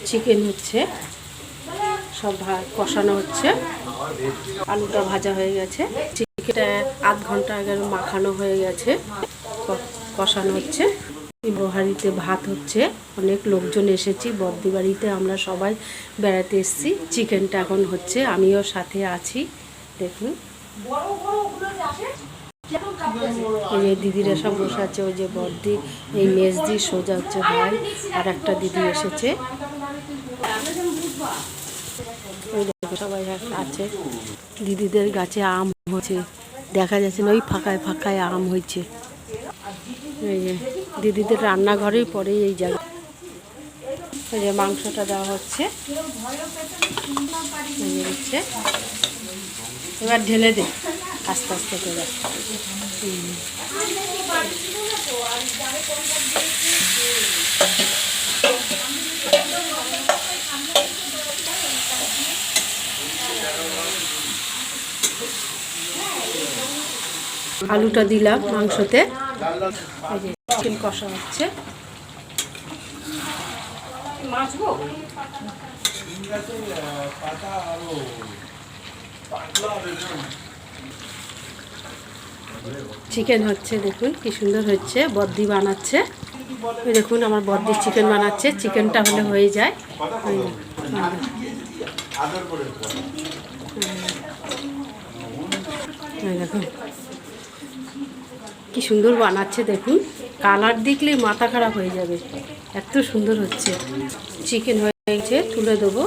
Chicken হচ্ছে, সব কষানো হচ্ছে। আলুটা ভাজা হয়ে গেছে, চিকেনটা আধ ঘন্টা আগে মাখানো হয়ে গেছে, কষানো হচ্ছে। হাঁড়িতে ভাত হচ্ছে, অনেক লোকজন এসেছি বদ্দি বাড়িতে, আমরা সবাই বেড়াতে এসেছি। চিকেনটা এখন হচ্ছে, আমিও সাথে আছি। দেখুন এই যে দিদিরা সব বসে আছে, ওই যে বদ্দি, এই মেজদি, সোজা হচ্ছে ভাই, আর একটা দিদি এসেছে। ওই দেখো সবাই আছে। দিদিদের গাছে আম হচ্ছে, দেখা যাচ্ছে না, ওই ফাঁকায় ফাঁকায় আম হয়েছে। এই যে দিদিদের রান্নাঘরেই পরে এই জায়গা। এই যে মাংসটা দেওয়া হচ্ছে, দিচ্ছে। এবার ঢেলে দে আস্তে আস্তে করে। আলুটা দিলাম মাংসতে, এই যে চিকেন কষা হচ্ছে। চিকেন হচ্ছে, দেখুন কি সুন্দর হচ্ছে, বদ্দি বানাচ্ছে। দেখুন আমার বদ্দি চিকেন বানাচ্ছে, চিকেনটা হলে হয়ে যায়। দেখুন কি সুন্দর বানাচ্ছে, দেখুন কালার দেখলেই মাথা খারাপ হয়ে যাবে, এত সুন্দর হচ্ছে। চিকেন হয়ে গেছে, তুলে দেবো।